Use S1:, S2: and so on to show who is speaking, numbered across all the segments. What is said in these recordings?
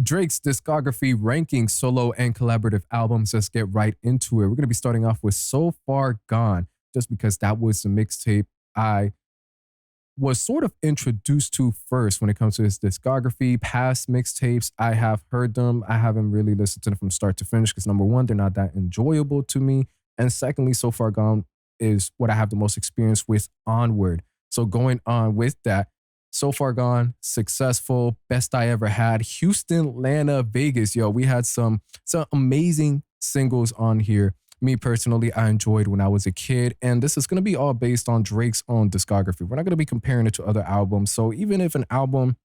S1: Drake's discography ranking solo and collaborative albums. Let's get right into it. We're going to be starting off with So Far Gone, just because that was the mixtape I was sort of introduced to first when it comes to his discography. Past mixtapes, I have heard them. I haven't really listened to them from start to finish because number one, they're not that enjoyable to me. And secondly, So Far Gone is what I have the most experience with onward. So going on with that, So Far Gone, successful, best I ever had. Houston, Atlanta, Vegas. Yo, we had some amazing singles on here. Me personally, I enjoyed when I was a kid. And this is going to be all based on Drake's own discography. We're not going to be comparing it to other albums. So even if an album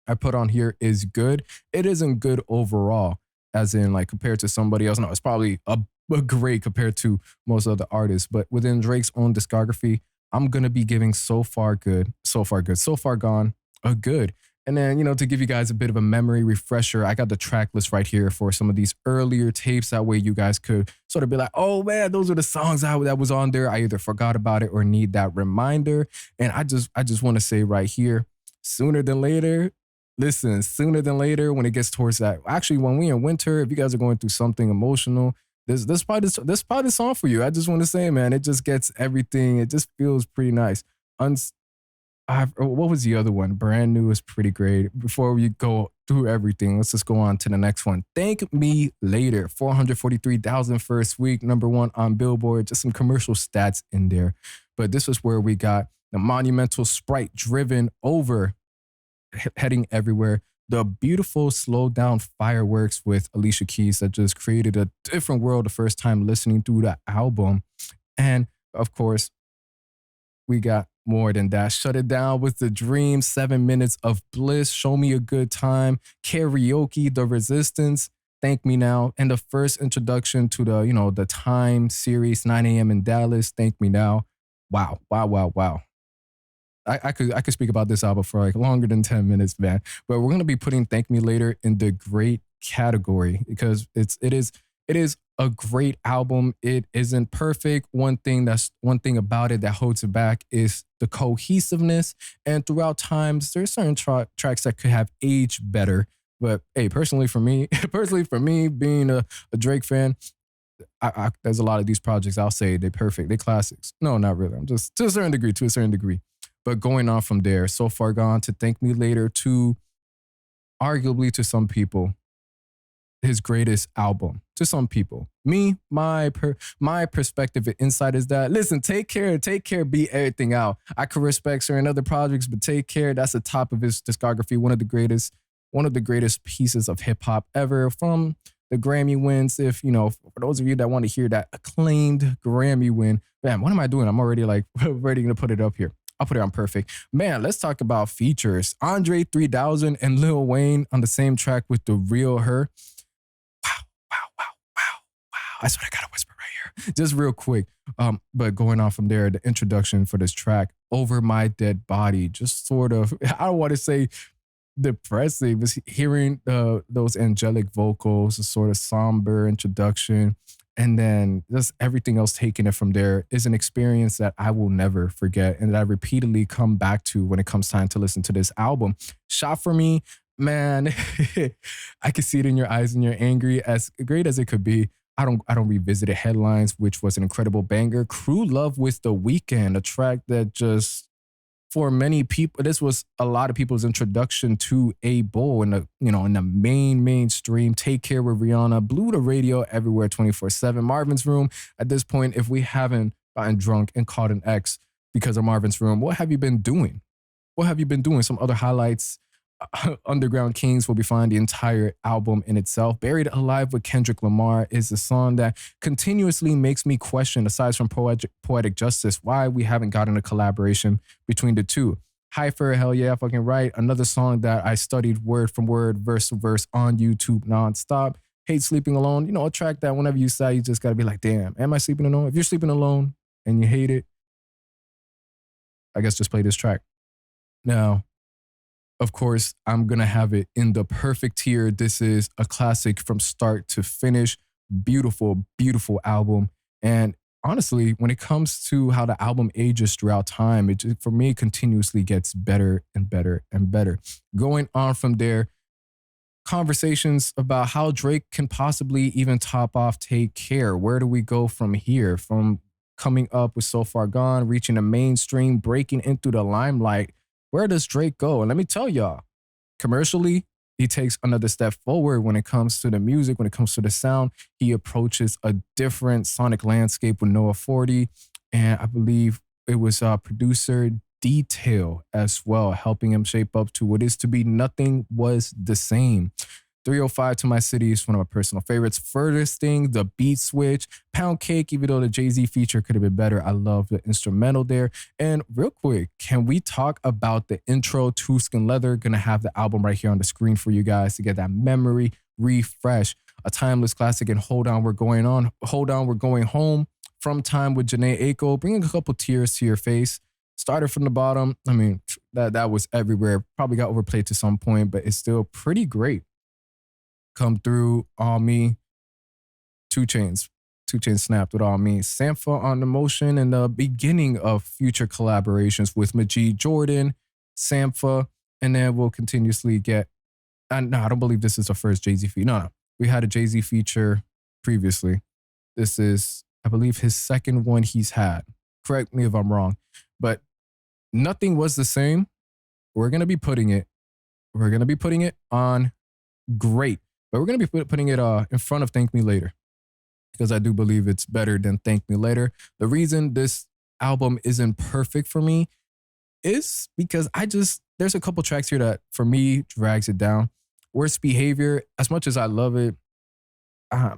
S1: I put on here is good, it isn't good overall, as in like compared to somebody else. No, it's probably a great compared to most other artists. But within Drake's own discography, I'm going to be giving So Far Good, So Far Good, So Far Gone a good. And then, to give you guys a bit of a memory refresher, I got the track list right here for some of these earlier tapes. That way you guys could sort of be like, oh man, those are the songs that was on there. I either forgot about it or need that reminder. And I just want to say right here, sooner than later, listen, sooner than later, when it gets towards that, actually, when we're in winter, if you guys are going through something emotional, this probably the song for you. I just want to say, man, it just gets everything. It just feels pretty nice. What was the other one? Brand New is pretty great. Before we go through everything, let's just go on to the next one. Thank Me Later, 443,000 first week, number one on Billboard. Just some commercial stats in there. But this was where we got the monumental Sprite driven over, heading everywhere. The beautiful slow down fireworks with Alicia Keys that just created a different world the first time listening through the album. And of course, we got more than that. Shut It Down with The Dream, 7 Minutes of Bliss, Show Me a Good Time, Karaoke, The Resistance, Thank Me Now, and the first introduction to the Time series, 9 a.m. in Dallas, Thank Me Now. Wow, wow, wow, wow. I could speak about this album for like longer than 10 minutes, man. But we're gonna be putting Thank Me Later in the great category because it is a great album. It isn't perfect. One thing about it that holds it back is the cohesiveness. And throughout times, there's certain tracks that could have aged better. But hey, personally for me, being a Drake fan, there's a lot of these projects I'll say they're perfect, they're classics. No, not really. I'm just to a certain degree. But going on from there, So Far Gone to Thank Me Later to arguably to some people his greatest album to some people. Me, my perspective and insight is that listen, take care, beat everything out. I could respect certain other projects, but Take Care, that's the top of his discography. One of the greatest pieces of hip hop ever. From the Grammy wins, if for those of you that want to hear that acclaimed Grammy win, man, what am I doing? I'm already like ready to put it up here. I'll put it on perfect. Man, let's talk about features. Andre 3000 and Lil Wayne on the same track with The Real Her. Wow. That's what I gotta whisper right here. Just real quick. But going on from there, the introduction for this track, Over My Dead Body, just sort of, I don't want to say depressing, but hearing those angelic vocals, a sort of somber introduction, and then just everything else taking it from there is an experience that I will never forget and that I repeatedly come back to when it comes time to listen to this album. Shot for Me, man, I can see it in your eyes and you're angry. As great as it could be, I don't revisit it. Headlines, which was an incredible banger. Crew Love with The Weeknd, a track that just for many people, this was a lot of people's introduction to a bull in the mainstream. Take Care with Rihanna blew the radio everywhere 24/7. Marvin's Room. At this point, if we haven't gotten drunk and caught an ex because of Marvin's Room, what have you been doing? Some other highlights. Underground Kings will be finding the entire album in itself. Buried Alive with Kendrick Lamar is a song that continuously makes me question, aside from Poetic Justice, why we haven't gotten a collaboration between the two. Hypher, hell yeah, fucking right. Another song that I studied word from word, verse to verse on YouTube nonstop. Hate Sleeping Alone. A track that whenever you say, you just gotta be like, damn, am I sleeping alone? If you're sleeping alone and you hate it, I guess just play this track. Now, of course, I'm going to have it in the perfect tier. This is a classic from start to finish. Beautiful, beautiful album. And honestly, when it comes to how the album ages throughout time, it just, for me, continuously gets better and better and better. Going on from there, conversations about how Drake can possibly even top off Take Care. Where do we go from here? From coming up with So Far Gone, reaching the mainstream, breaking into the limelight. Where does Drake go? And let me tell y'all, commercially, he takes another step forward when it comes to the music, when it comes to the sound. He approaches a different sonic landscape with Noah 40. And I believe it was producer Detail as well, helping him shape up to what is to be Nothing Was the Same. 305 to My City is one of my personal favorites. Furthest Thing, the beat switch, Pound Cake, even though the Jay-Z feature could have been better. I love the instrumental there. And real quick, can we talk about the intro to Skin Leather? Gonna have the album right here on the screen for you guys to get that memory refresh. A timeless classic. And Hold On, We're Going On. Hold On, We're Going Home. From Time with Janae Aiko, bringing a couple tears to your face. Started from the bottom. I mean, that was everywhere. Probably got overplayed to some point, but it's still pretty great. Come Through, All Me, Two Chains. Two Chains snapped with All Me. Sampha on the Motion, and the beginning of future collaborations with Majid Jordan, Sampha, and then we'll continuously get. And no, I don't believe this is the first Jay-Z feature. No, we had a Jay-Z feature previously. This is, I believe, his second one he's had. Correct me if I'm wrong, but Nothing Was the Same. We're gonna be putting it. We're gonna be putting it on great, but we're gonna be putting it in front of Thank Me Later, because I do believe it's better than Thank Me Later. The reason this album isn't perfect for me is because there's a couple tracks here that for me drags it down. Worst Behavior, as much as I love it,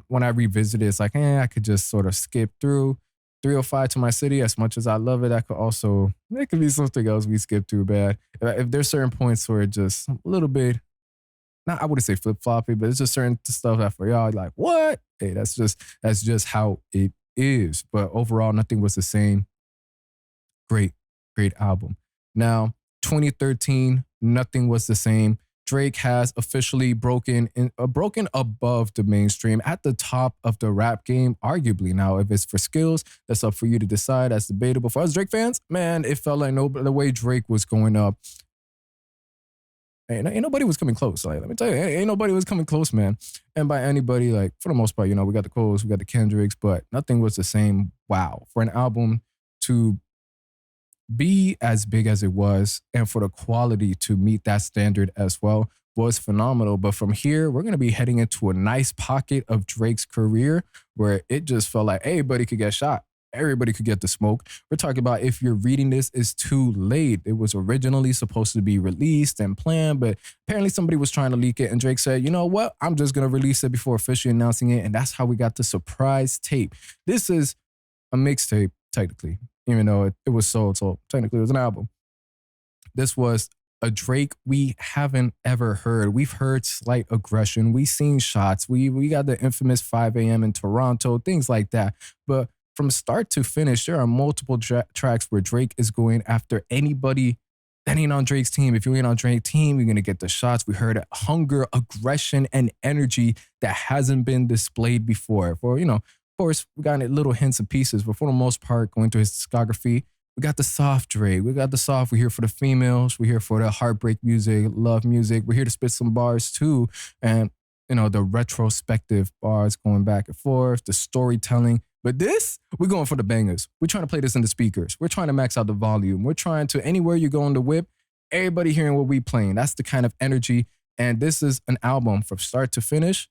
S1: when I revisit it, it's like, I could just sort of skip through. 305 to My City, as much as I love it, it could be something else we skip through bad. If there's certain points where it just a little bit, not, I wouldn't say flip floppy, but it's just certain stuff that for y'all, like, what? Hey, that's just how it is. But overall, Nothing Was the Same. Great, great album. Now, 2013, Nothing Was the Same. Drake has officially broken above the mainstream, at the top of the rap game, arguably. Now, if it's for skills, that's up for you to decide. That's debatable. For us Drake fans, man, it felt like the way Drake was going up, ain't nobody was coming close. Like, let me tell you, ain't nobody was coming close, man. And by anybody, like, for the most part, we got the Coles, we got the Kendricks, but Nothing Was the Same. Wow. For an album to be as big as it was, and for the quality to meet that standard as well, was phenomenal. But from here, we're going to be heading into a nice pocket of Drake's career where it just felt like everybody could get shot. Everybody could get the smoke. We're talking about If You're Reading This Is Too Late. It was originally supposed to be released and planned, but apparently somebody was trying to leak it. And Drake said, you know what? I'm just going to release it before officially announcing it. And that's how we got the surprise tape. This is a mixtape, technically, even though it was sold. So technically it was an album. This was a Drake we haven't ever heard. We've heard Slight Aggression. We've seen shots. We got the infamous 5 a.m. in Toronto, things like that. But from start to finish, there are multiple tracks where Drake is going after anybody that ain't on Drake's team. If you ain't on Drake's team, you're going to get the shots. We heard hunger, aggression, and energy that hasn't been displayed before. Of course, we got little hints and pieces, but for the most part, going through his discography, we got the soft Drake. We got the soft. We're here for the females. We're here for the heartbreak music, love music. We're here to spit some bars too. And, the retrospective bars going back and forth, the storytelling. But this, we're going for the bangers. We're trying to play this in the speakers. We're trying to max out the volume. We're trying to, anywhere you go on the whip, everybody hearing what we playing. That's the kind of energy. And this is an album from start to finish.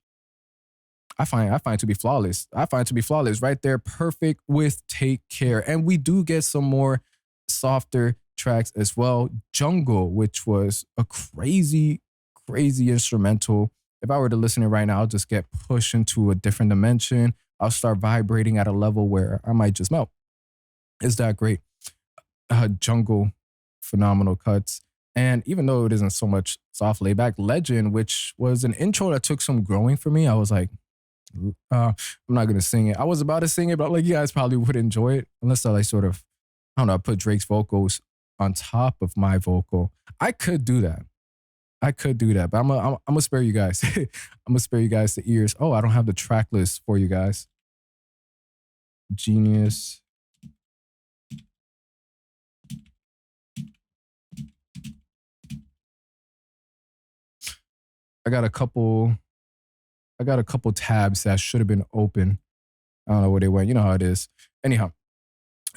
S1: I find it to be flawless. I find it to be flawless right there. Perfect with Take Care. And we do get some more softer tracks as well. Jungle, which was a crazy, crazy instrumental. If I were to listen to it right now, I'll just get pushed into a different dimension. I'll start vibrating at a level where I might just melt. Is that great? Jungle, phenomenal cuts. And even though it isn't so much soft layback, Legend, which was an intro that took some growing for me, I was like, I'm not gonna sing it. I was about to sing it, but you guys probably would enjoy it unless I sort of, I don't know, I put Drake's vocals on top of my vocal. I could do that. But I'm gonna spare you guys. I'm gonna spare you guys the ears. Oh, I don't have the track list for you guys. Genius. I got a couple. I got a couple tabs that should have been open. I don't know where they went. You know how it is. Anyhow,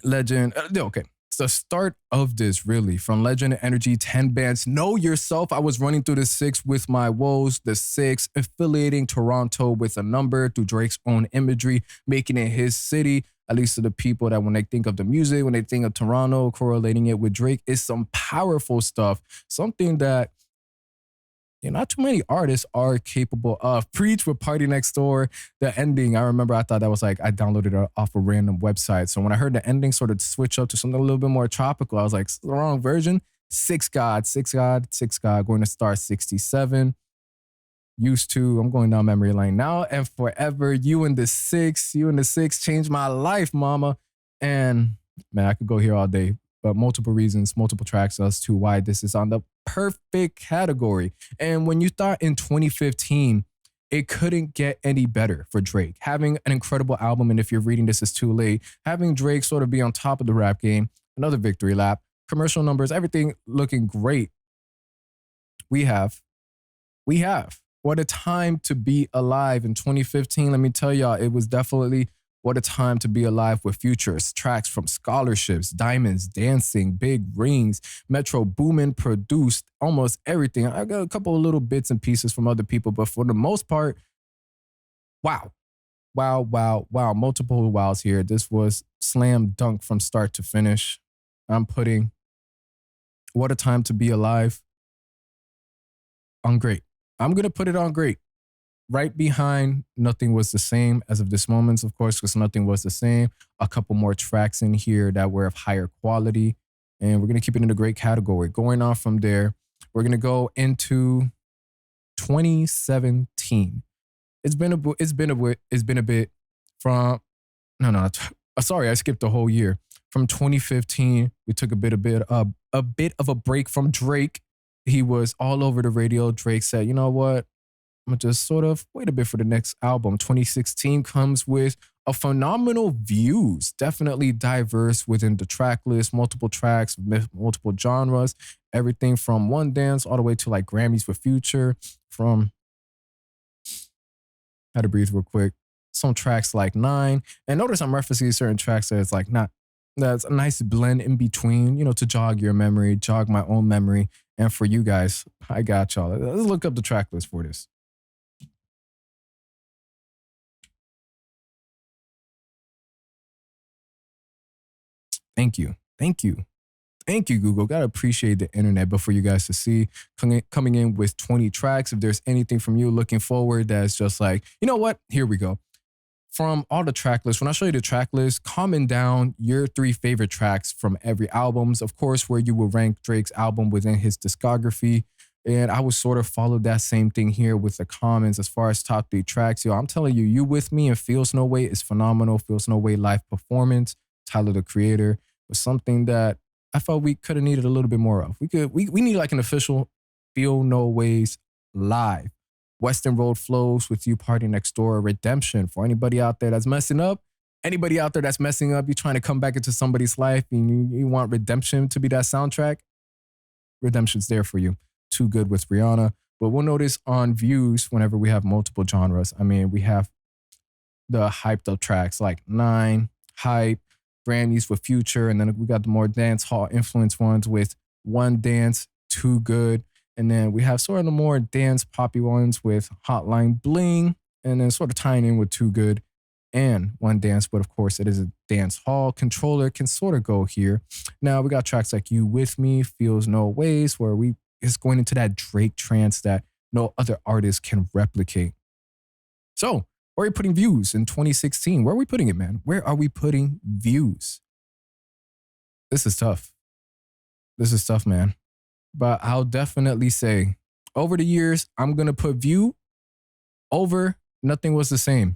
S1: Legend. Okay. It's the start of this, really. From Legend Energy, 10 bands. Know Yourself. I was running through the six with my woes. The six, affiliating Toronto with a number through Drake's own imagery, making it his city. At least to the people that when they think of the music, when they think of Toronto, correlating it with Drake, is some powerful stuff. Something that not too many artists are capable of. Preach with Party Next Door. The ending, I remember I thought that was like, I downloaded it off a random website. So when I heard the ending sort of switch up to something a little bit more tropical, I was like, it's the wrong version. Six God, Six God, Six God, going to start 67. Used to, I'm going down memory lane now and forever. You and the six changed my life, mama. And man, I could go here all day, but multiple reasons, multiple tracks as to why this is on the perfect category. And when you thought in 2015, it couldn't get any better for Drake. Having an incredible album, and if you're reading this, it's too late. Having Drake sort of be on top of the rap game, another victory lap, commercial numbers, everything looking great. We have. What a time to be alive in 2015. Let me tell y'all, it was definitely what a time to be alive with Futures. Tracks from Scholarships, Diamonds, Dancing, Big Rings, Metro Boomin produced almost everything. I got a couple of little bits and pieces from other people, but for the most part, wow. Wow, wow, wow. Multiple wows here. This was slam dunk from start to finish. I'm putting What a Time to Be Alive on great. I'm going to put it on great. Right behind Nothing Was the Same as of this moment, of course, because Nothing Was the Same. A couple more tracks in here that were of higher quality. And we're going to keep it in a great category. Going on from there, we're going to go into 2017. It's been a bit from no, sorry, I skipped the whole year. From 2015, we took a bit of a break from Drake. He was all over the radio. Drake said, you know what? I'm going to just sort of wait a bit for the next album. 2016 comes with a phenomenal Views, definitely diverse within the track list, multiple tracks, multiple genres, everything from one dance all the way to like Grammys with Future, from, had to breathe real quick, some tracks like Nine. And notice I'm referencing certain tracks that it's like not, that's a nice blend in between, to jog your memory, jog my own memory. And for you guys, I got y'all. Let's look up the track list for this. Thank you. Thank you. Thank you, Google. Gotta appreciate the internet, but for you guys to see coming in with 20 tracks, if there's anything from you looking forward that's just like, you know what? Here we go. From all the track lists, when I show you the track list, comment down your 3 favorite tracks from every albums. Of course, where you will rank Drake's album within his discography. And I would sort of follow that same thing here with the comments as far as top 3 tracks. Yo, I'm telling you, You With Me and Feels No Way is phenomenal. Feels No Way live performance. Tyler, the Creator, was something that I felt we could have needed a little bit more of. We need like an official Feel No Ways live. Western Road Flows with You, Party Next Door, Redemption. For anybody out there that's messing up, you're trying to come back into somebody's life and you want Redemption to be that soundtrack, Redemption's there for you. Too Good with Rihanna. But we'll notice on Views, whenever we have multiple genres, I mean, we have the hyped up tracks like Nine, Hype, Grammys with Future, and then we got the more dance hall influence ones with One Dance, Too Good, and then we have sort of the more dance poppy ones with Hotline Bling, and then sort of tying in with Too Good and One Dance, but of course it is a dance hall. Controller can sort of go here. Now we got tracks like You With Me, Feels No Ways, where we is going into that Drake trance that no other artist can replicate. So where are we putting Views in 2016? Where are we putting it, man? Where are we putting Views? This is tough. This is tough, man. But I'll definitely say over the years, I'm going to put View over Nothing Was the Same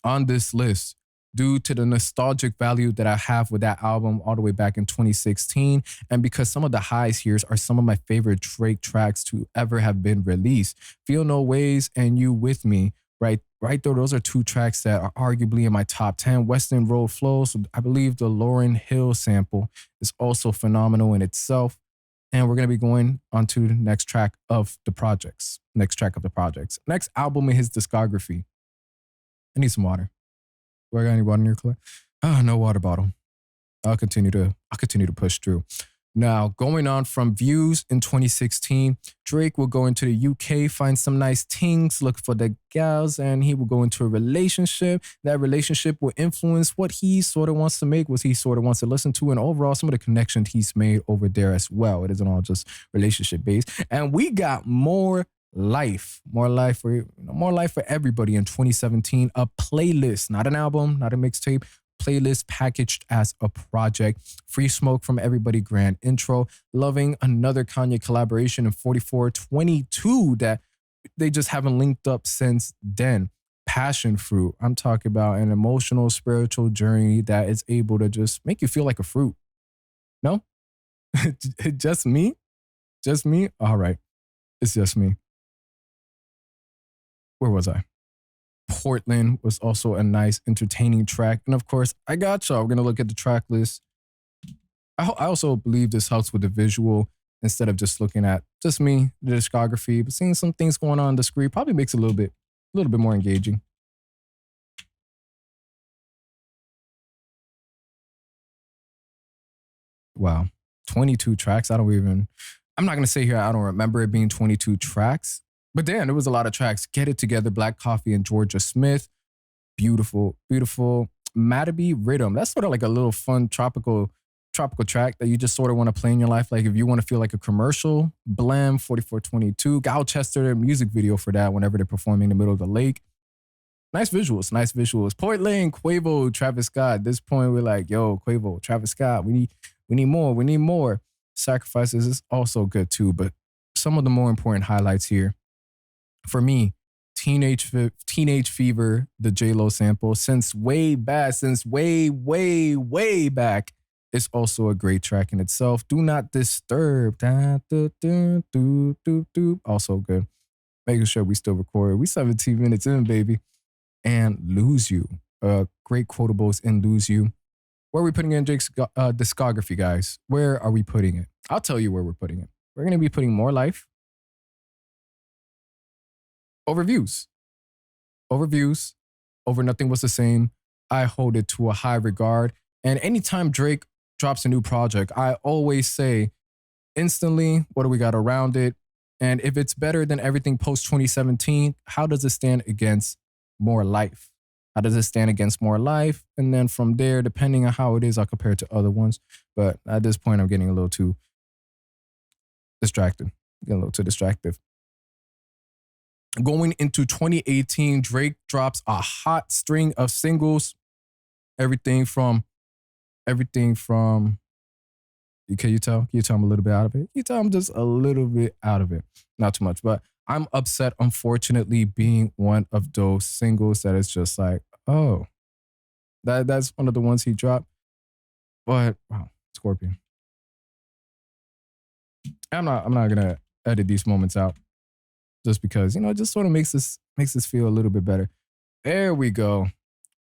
S1: on this list due to the nostalgic value that I have with that album all the way back in 2016. And because some of the highs here are some of my favorite Drake tracks to ever have been released. Feel No Ways and You With Me. Right there, those are 2 tracks that are arguably in my top 10. Western Road Flows, I believe the Lauryn Hill sample is also phenomenal in itself. And we're going to be going on to the next track of the projects. Next track of the projects. Next album in his discography. I need some water. Do I got any water in your car? Oh, no water bottle. I'll continue to push through. Now, going on from Views in 2016, Drake will go into the UK, find some nice things, look for the gals, and he will go into a relationship. That relationship will influence what he sort of wants to make, what he sort of wants to listen to, and overall some of the connections he's made over there as well. It isn't all just relationship based. And we got more life for everybody in 2017. A playlist, not an album, not a mixtape. Playlist packaged as a project. Free Smoke from Everybody Grand Intro. Loving another Kanye collaboration in 4422 that they just haven't linked up since then. Passion Fruit. I'm talking about an emotional, spiritual journey that is able to just make you feel like a fruit. No? Just me? Just me? All right. It's just me. Where was I? Portland was also a nice, entertaining track. And of course, I got y'all. We're going to look at the track list. I also believe this helps with the visual instead of just looking at just me, the discography, but seeing some things going on the screen probably makes it a little bit more engaging. Wow. 22 tracks. I'm not going to say here I don't remember it being 22 tracks. But then there was a lot of tracks. Get It Together, Black Coffee, and Georgia Smith. Beautiful, beautiful. Matabee Rhythm. That's sort of like a little fun tropical track that you just sort of want to play in your life. Like if you want to feel like a commercial, Blem, 4422. Galchester, music video for that whenever they're performing in the middle of the lake. Nice visuals. Portland, Quavo, Travis Scott. At this point, we're like, yo, Quavo, Travis Scott, we need more. Sacrifices is also good too, but some of the more important highlights here. For me, Teenage Fever, the J-Lo sample, since way back, it's also a great track in itself. Do Not Disturb, also good. Making sure we still record. We 17 minutes in, baby. And Lose You, great quotables in Lose You. Where are we putting in Jake's discography, guys? Where are we putting it? I'll tell you where we're putting it. We're going to be putting More Life, Overviews, over Nothing Was the Same. I hold it to a high regard. And anytime Drake drops a new project, I always say instantly, what do we got around it? And if it's better than everything post 2017, how does it stand against More Life? How does it stand against More Life? And then from there, depending on how it is, I'll compare it to other ones. But at this point, I'm getting a little too distracted. Going into 2018, Drake drops a hot string of singles. Everything from. Can you tell? Can you tell I'm a little bit out of it? Can you tell I'm just a little bit out of it? Not too much, but I'm upset, unfortunately, being one of those singles that is just like, oh, that's one of the ones he dropped. But wow, Scorpion. I'm not gonna edit these moments out. Just because, it just sort of makes this feel a little bit better. There we go.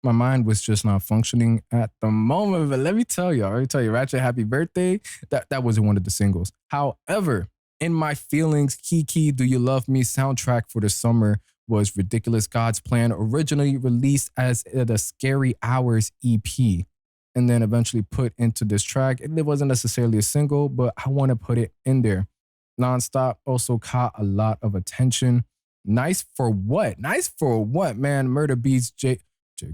S1: My mind was just not functioning at the moment, but let me tell you, Ratchet Happy Birthday, that wasn't one of the singles. However, In My Feelings, Kiki, Do You Love Me soundtrack for the summer was Ridiculous God's Plan, originally released as the Scary Hours EP, and then eventually put into this track. It wasn't necessarily a single, but I want to put it in there. Nonstop also caught a lot of attention. Nice for what, man? Murder Beats, J.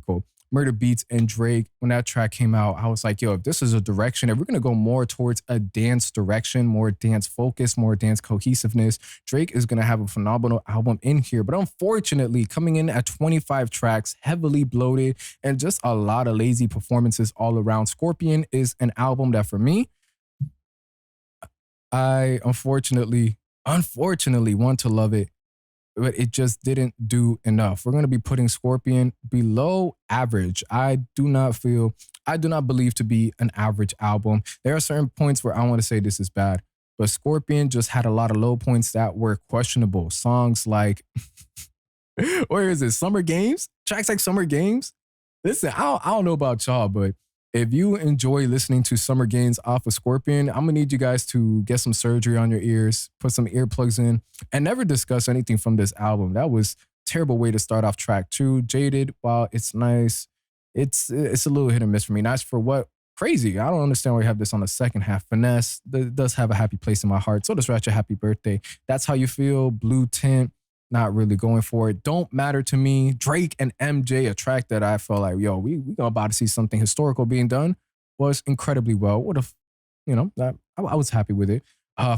S1: Cole. Murder Beats and Drake, when that track came out, I was like, yo, if this is a direction, if we're going to go more towards a dance direction, more dance focus, more dance cohesiveness, Drake is going to have a phenomenal album in here. But unfortunately, coming in at 25 tracks, heavily bloated, and just a lot of lazy performances all around. Scorpion is an album that for me, I unfortunately want to love it, but it just didn't do enough. We're going to be putting Scorpion below average. I do not believe to be an average album. There are certain points where I want to say this is bad, but Scorpion just had a lot of low points that were questionable. Songs like, where is it? Summer Games? Tracks like Summer Games? Listen, I don't know about y'all, but If you enjoy listening to Summer Gains off of Scorpion, I'm gonna need you guys to get some surgery on your ears, put some earplugs in, and never discuss anything from this album. That was a terrible way to start off track two. Jaded, while it's nice, it's a little hit and miss for me. Nice for what? Crazy. I don't understand why we have this on the second half. Finesse does have a happy place in my heart. So does Ratchet Happy Birthday. That's How You Feel. Blue Tint, not really going for it. Don't Matter to Me. Drake and MJ, a track that I felt like, yo, we about to see something historical being done, was incredibly well. What a, I was happy with it.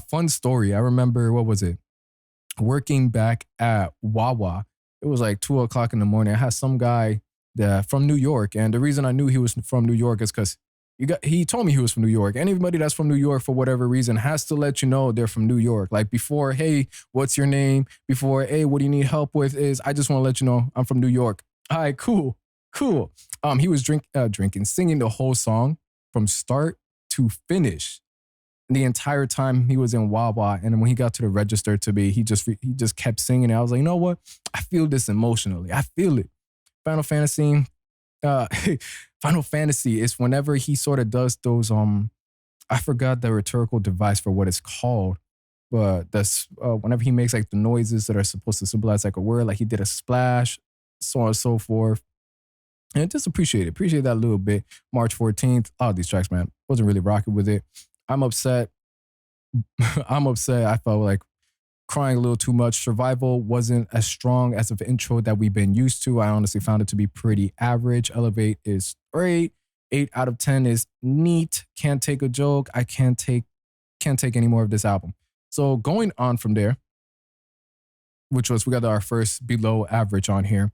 S1: Fun story. I remember, what was it? Working back at Wawa. It was like 2 o'clock in the morning. I had some guy from New York. And the reason I knew he was from New York is because he told me he was from New York. Anybody that's from New York for whatever reason has to let you know they're from New York. Like before, hey, what's your name? Before, hey, what do you need help with? Is I just want to let you know I'm from New York. All right, cool, cool. He was drinking, singing the whole song from start to finish. The entire time he was in Wawa, and then when he got to the register to be, he just kept singing. I was like, you know what? I feel this emotionally. I feel it. Final Fantasy. Uh, Final Fantasy is whenever he sort of does those. I forgot the rhetorical device for what it's called, but that's whenever he makes like the noises that are supposed to symbolize like a word, like he did a splash, so on and so forth. And just appreciate that a little bit. March 14th, all these tracks, man, wasn't really rocking with it. I'm upset. I'm upset. I felt like crying a little too much. Survival wasn't as strong as of intro that we've been used to. I honestly found it to be pretty average. Elevate is great. 8 out of 10 is neat. Can't take a joke. I can't take any more of this album. So going on from there, which was we got our first below average on here.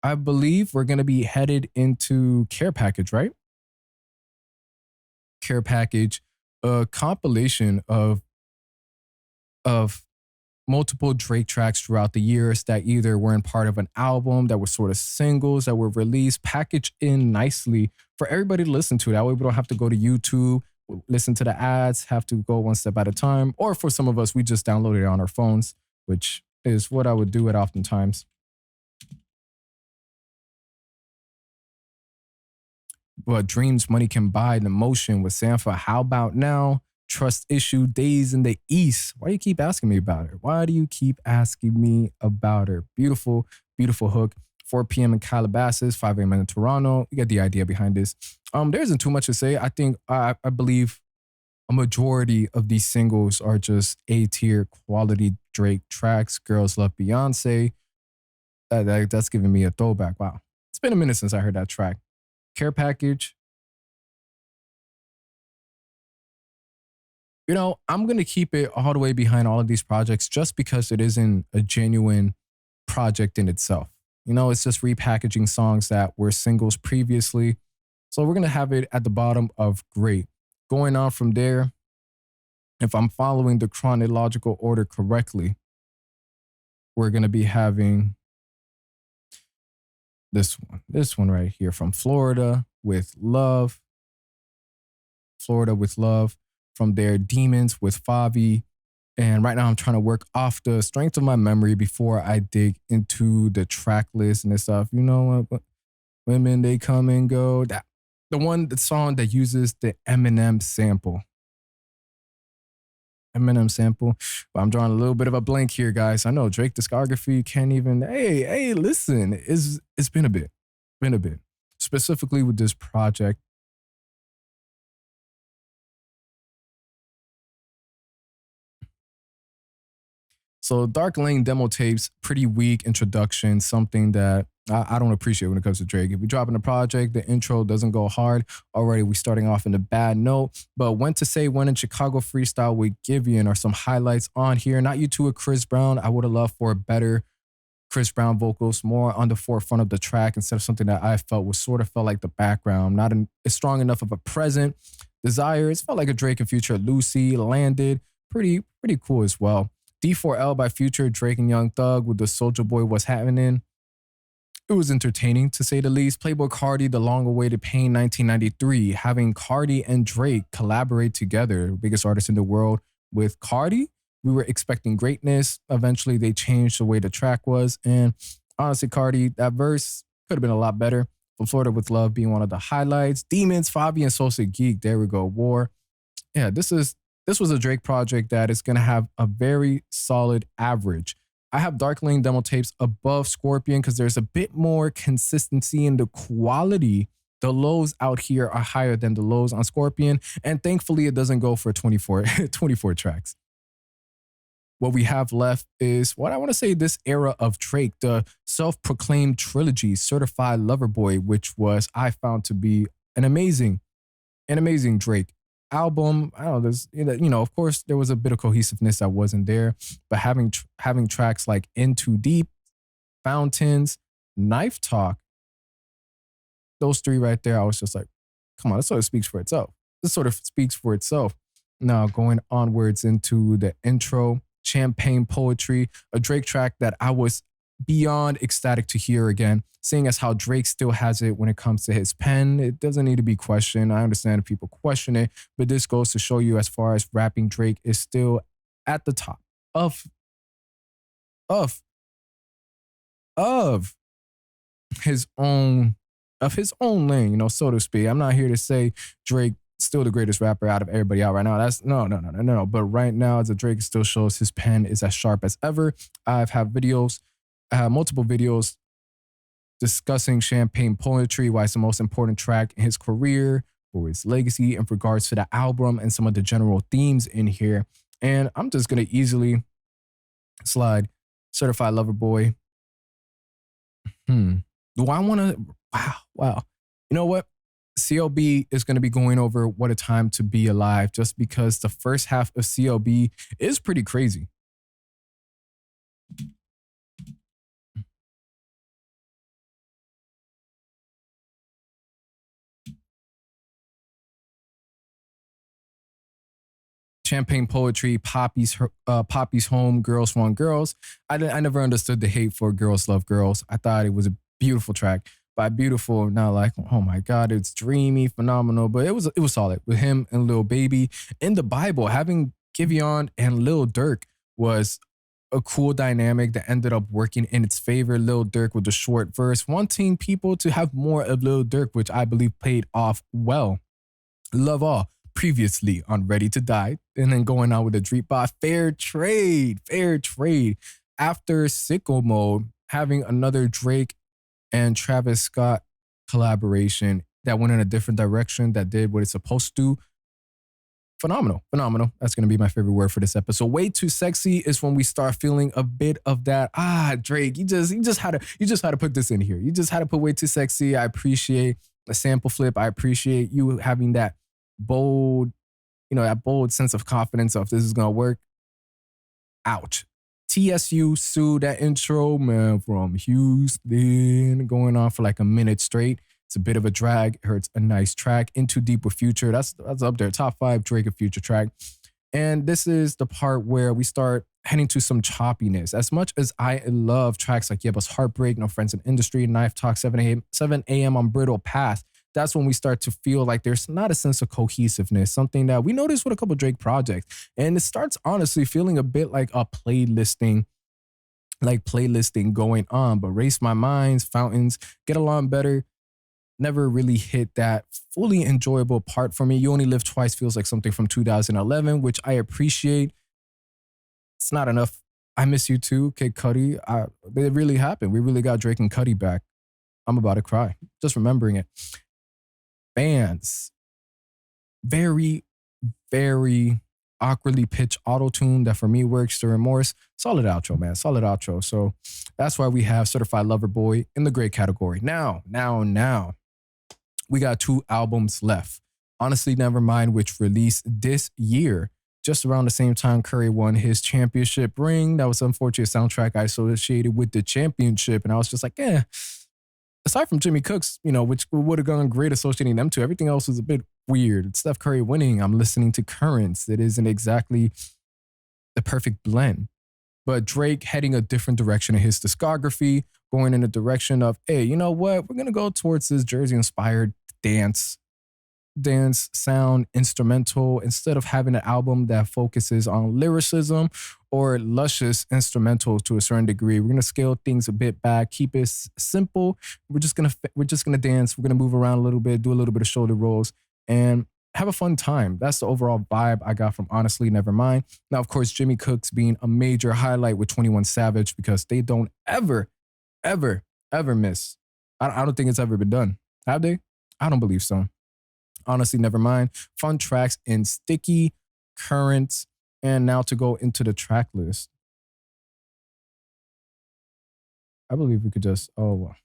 S1: I believe we're gonna be headed into Care Package, right? Care Package, a compilation of multiple Drake tracks throughout the years that either weren't part of an album, that were sort of singles that were released, packaged in nicely for everybody to listen to. That way we don't have to go to YouTube, listen to the ads, have to go one step at a time. Or for some of us, we just download it on our phones, which is what I would do it oftentimes. But Dreams Money Can Buy, The Motion with Sanfa. How About Now? Trust Issue, Days in the East. Why do you keep asking me about her? Why do you keep asking me about her? Beautiful, beautiful hook. 4 p.m. in Calabasas, 5 a.m. in Toronto. You get the idea behind this. There isn't too much to say. I believe a majority of these singles are just A-tier quality Drake tracks. Girls Love Beyonce. That's giving me a throwback. Wow. It's been a minute since I heard that track. Care Package. I'm going to keep it all the way behind all of these projects just because it isn't a genuine project in itself. It's just repackaging songs that were singles previously. So we're going to have it at the bottom of great. Going on from there, if I'm following the chronological order correctly, we're going to be having this one right here from Florida with Love. Florida with Love. From there, Demons with Favi. And right now I'm trying to work off the strength of my memory before I dig into the track list and this stuff. You know what? Women, they come and go. The song that uses the Eminem sample. But I'm drawing a little bit of a blank here, guys. I know Drake Discography can't even, hey, listen, it's been a bit. Specifically with this project. So Dark Lane demo tapes, pretty weak introduction, something that I don't appreciate when it comes to Drake. If we drop in a project, the intro doesn't go hard. Already we starting off in a bad note. But When to Say When in Chicago Freestyle with Giveon are some highlights on here. Not U2 or Chris Brown. I would have loved for better Chris Brown vocals, more on the forefront of the track instead of something that I felt felt like the background. Not as strong enough of a present. Desire, it felt like a Drake and Future. Lucy, Landed, pretty cool as well. D4L by Future, Drake and Young Thug with the Soulja Boy What's Happening. It was entertaining to say the least. Playboy Cardi, The Long Awaited Pain 1993. Having Cardi and Drake collaborate together, biggest artist in the world. With Cardi, we were expecting greatness. Eventually, they changed the way the track was. And honestly, Cardi, that verse could have been a lot better. From Florida with Love being one of the highlights. Demons, Fabi, and Sosa Geek. There we go. War. Yeah, this was a Drake project that is gonna have a very solid average. I have Dark Lane demo tapes above Scorpion because there's a bit more consistency in the quality. The lows out here are higher than the lows on Scorpion, and thankfully it doesn't go for 24 tracks. What we have left is what I want to say this era of Drake, the self-proclaimed trilogy, Certified Lover Boy, which was I found to be an amazing Drake album. I don't know, there's of course there was a bit of cohesiveness that wasn't there, but having tracks like In Too Deep, Fountains, Knife Talk, those three right there, I was just like, come on, this sort of speaks for itself. This sort of speaks for itself. Now going onwards into the intro, Champagne Poetry, a Drake track that I was beyond ecstatic to hear again, seeing as how Drake still has it when it comes to his pen. It doesn't need to be questioned. I understand if people question it, but this goes to show you as far as rapping, Drake is still at the top of of of his own lane, so to speak. I'm not here to say Drake still the greatest rapper out of everybody out right now. That's no. But right now, the Drake still shows his pen is as sharp as ever. I have multiple videos discussing Champagne Poetry, why it's the most important track in his career, for his legacy, in regards to the album and some of the general themes in here. And I'm just gonna easily slide Certified Lover Boy. Do I want to? Wow. You know what? CLB is going to be going over What a Time to Be Alive just because the first half of CLB is pretty crazy. Champagne Poetry, Poppy's Home, Girls Want Girls. I never understood the hate for Girls Love Girls. I thought it was a beautiful track. By beautiful, not like, oh my God, it's dreamy, phenomenal, but it was solid with him and Lil Baby. In the Bible, having Giveon and Lil Durk was a cool dynamic that ended up working in its favor. Lil Durk with the short verse, wanting people to have more of Lil Durk, which I believe paid off well. Love All, previously on Ready to Die, and then going on with the Dreep Bot. Fair trade. After Sicko Mode, having another Drake and Travis Scott collaboration that went in a different direction, that did what it's supposed to. Phenomenal. That's going to be my favorite word for this episode. Way Too Sexy is when we start feeling a bit of that. Drake, you just had to put this in here. You just had to put Way Too Sexy. I appreciate the sample flip. I appreciate you having that bold sense of confidence of this is going to work. Ouch. TSU Sue, that intro, man, from Houston, going on for like a minute straight. It's a bit of a drag. It hurts a nice track. In Too Deep with Future. That's up there. Top 5 Drake and Future track. And this is the part where we start heading to some choppiness. As much as I love tracks like Yeba's Heartbreak, No Friends in Industry, Knife Talk, 7 a.m. on Brittle Path, that's when we start to feel like there's not a sense of cohesiveness, something that we noticed with a couple Drake projects. And it starts honestly feeling a bit like a playlisting going on. But Race My Minds, Fountains, Get Along Better, never really hit that fully enjoyable part for me. You Only Live Twice feels like something from 2011, which I appreciate. It's not enough. I Miss You Too, Kid Cudi. It really happened. We really got Drake and Cudi back. I'm about to cry, just remembering it. Bands, very, very awkwardly pitched auto-tune that for me works. The Remorse, solid outro, man, solid outro. So that's why we have Certified Lover Boy in the great category. Now, we got 2 albums left. Honestly, Nevermind, which released this year, just around the same time Curry won his championship ring. That was unfortunate soundtrack I associated with the championship, and I was just like, aside from Jimmy Cooks, which would have gone great associating them to, everything else was a bit weird. It's Steph Curry winning. I'm listening to Currents. It isn't exactly the perfect blend. But Drake heading a different direction in his discography, going in the direction of, hey, you know what? We're going to go towards this Jersey-inspired dance sound, instrumental, instead of having an album that focuses on lyricism or luscious instrumental to a certain degree. We're gonna scale things a bit back, keep it simple. We're just gonna dance. We're gonna move around a little bit, do a little bit of shoulder rolls, and have a fun time. That's the overall vibe I got from Honestly Nevermind. Now, of course, Jimmy Cooks being a major highlight with 21 Savage because they don't ever, ever miss. I don't think it's ever been done. Have they? I don't believe so. Honestly, never mind. Fun tracks in Sticky, Currents, and now to go into the track list. I believe we could just, oh, well.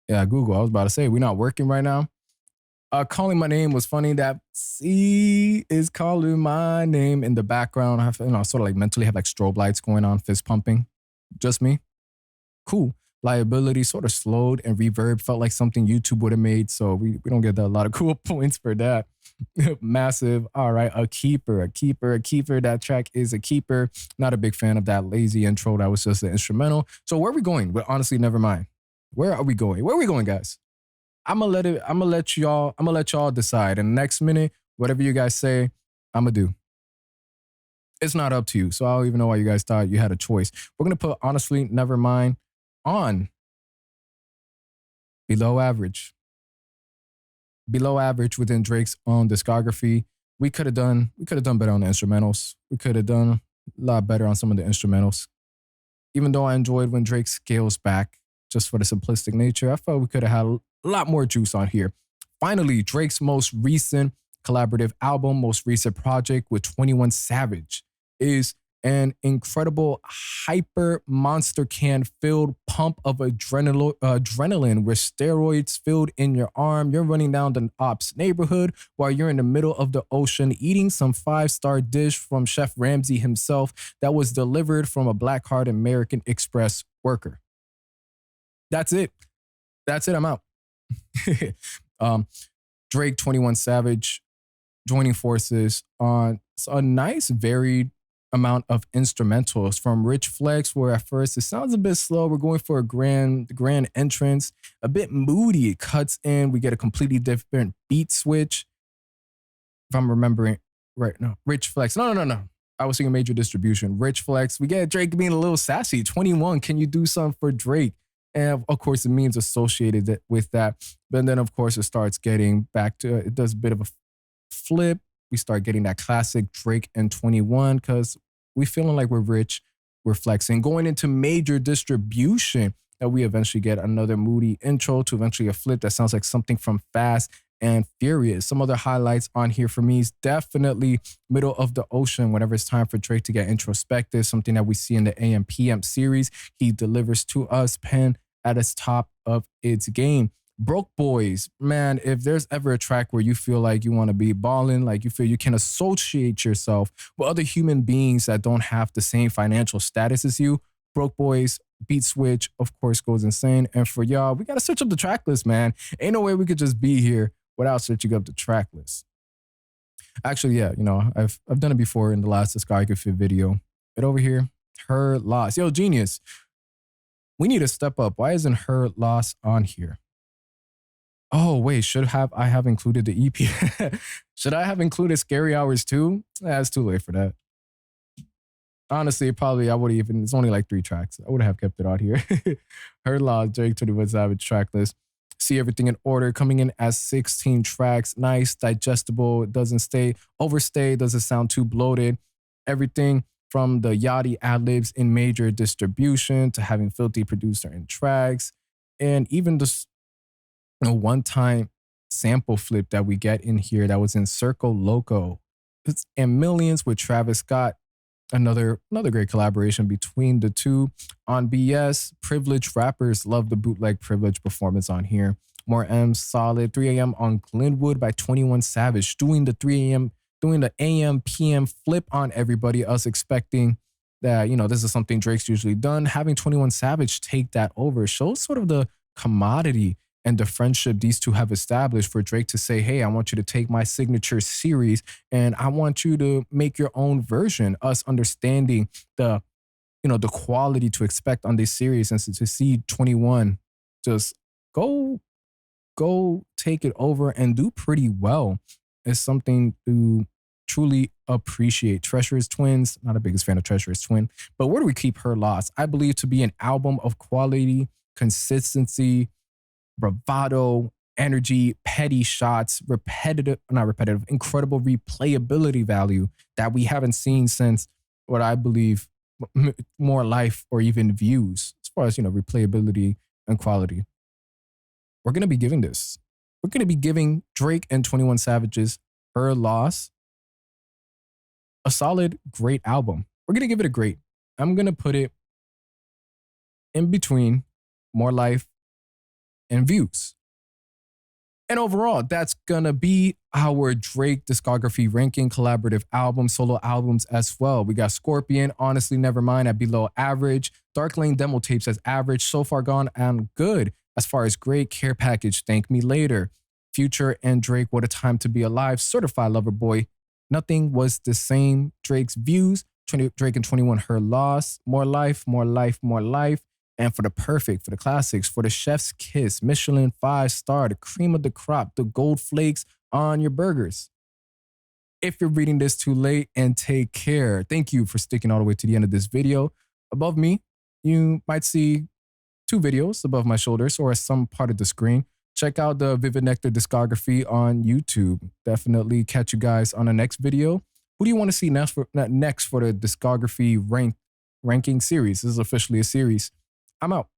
S1: Yeah, Google. I was about to say, we're not working right now. Calling my name was funny. That C is calling my name in the background. I have, sort of like mentally have like strobe lights going on, fist pumping. Just me. Cool. Liability sort of slowed and reverb felt like something YouTube would have made. So we don't get a lot of cool points for that. Massive. All right. A keeper. That track is a keeper. Not a big fan of that lazy intro. That was just an instrumental. So where are we going? But honestly, never mind. Where are we going? Where are we going, guys? I'm gonna let y'all decide. In the next minute, whatever you guys say, I'm gonna do. It's not up to you. So I don't even know why you guys thought you had a choice. We're gonna put Honestly Nevermind on below average. Below average within Drake's own discography. We could have done better on the instrumentals. We could have done a lot better on some of the instrumentals. Even though I enjoyed when Drake scales back just for the simplistic nature, I felt we could have had a lot more juice on here. Finally, Drake's most recent collaborative album, most recent project with 21 Savage is an incredible hyper monster can filled pump of adrenaline with steroids filled in your arm. You're running down the ops neighborhood while you're in the middle of the ocean eating some five-star dish from Chef Ramsay himself that was delivered from a Black Card American Express worker. That's it. That's it. I'm out. um, Drake, 21 Savage joining forces on a nice varied amount of instrumentals from Rich Flex, where at first it sounds a bit slow. We're going for a grand entrance, a bit moody. It cuts in. We get a completely different beat switch. If I'm remembering right now, Rich Flex. No. I was thinking Major Distribution. Rich Flex. We get Drake being a little sassy. 21. Can you do something for Drake? And of course, the memes associated with that. But then, of course, it starts getting back to it does a bit of a flip. We start getting that classic Drake and 21 because we feeling like we're rich, we're flexing. Going into Major Distribution, that we eventually get another moody intro to eventually a flip that sounds like something from Fast and Furious. Some other highlights on here for me is definitely Middle of the Ocean whenever it's time for Drake to get introspective, something that we see in the AM PM series. He delivers to us pen at its top of its game. Broke Boys, man, if there's ever a track where you feel like you want to be balling, like you feel you can associate yourself with other human beings that don't have the same financial status as you, Broke Boys, beat switch, of course, goes insane. And for y'all, we got to switch up the track list, man. Ain't no way we could just be here without switching up the track list. Actually, yeah, I've done it before in the last discography video. But over here, Her Loss. Yo, Genius, we need to step up. Why isn't Her Loss on here? Oh, wait, I have included the EP? Should I have included Scary Hours too? It's too late for that. Honestly, probably I would even, it's only like 3 tracks. I would have kept it on here. Her Loss, Drake 21 Savage track list. See Everything in Order coming in as 16 tracks. Nice, digestible, it doesn't overstay, doesn't sound too bloated. Everything from the Yachty ad-libs in Major Distribution to having Filthy producer in tracks. And even the one-time sample flip that we get in here that was in Circle Loco. And Millions with Travis Scott. Another great collaboration between the two. On BS, Privileged Rappers love the bootleg Privilege performance on here. More M, solid. 3 a.m. on Glenwood by 21 Savage. Doing the AM PM flip on everybody, us expecting that, this is something Drake's usually done. Having 21 Savage take that over shows sort of the commodity and the friendship these two have established for Drake to say, hey, I want you to take my signature series and I want you to make your own version, us understanding the the quality to expect on this series, and to see 21 just go take it over and do pretty well is something to truly appreciate. Treacherous Twins, not a biggest fan of Treacherous Twin, but Where Do We Keep Her Lost? I believe to be an album of quality, consistency, bravado, energy, petty shots, not repetitive, incredible replayability value that we haven't seen since what I believe More Life or even Views, as far as, replayability and quality. We're going to be giving this. We're going to be giving Drake and 21 Savage's Her Loss a solid, great album. We're going to give it a great. I'm going to put it in between More Life and Views. And overall, that's going to be our Drake discography ranking, collaborative albums, solo albums as well. We got Scorpion, Honestly Nevermind at below average, Dark Lane demo tapes as average, So Far Gone and good. As far as great, Care Package, Thank Me Later, Future and Drake, What a Time to Be Alive, Certified Lover Boy, Nothing Was the Same, Drake's Views, Drake and 21, Her Loss, More Life, More Life, More Life, and for the perfect, for the classics, for the Chef's Kiss, Michelin 5-star, the cream of the crop, the gold flakes on your burgers. If you're reading this too late, and take care. Thank you for sticking all the way to the end of this video. Above me, you might see 2 videos above my shoulders or at some part of the screen. Check out the Vivid Nectar discography on YouTube. Definitely catch you guys on the next video. Who do you want to see next for the discography ranking series? This is officially a series. I'm out.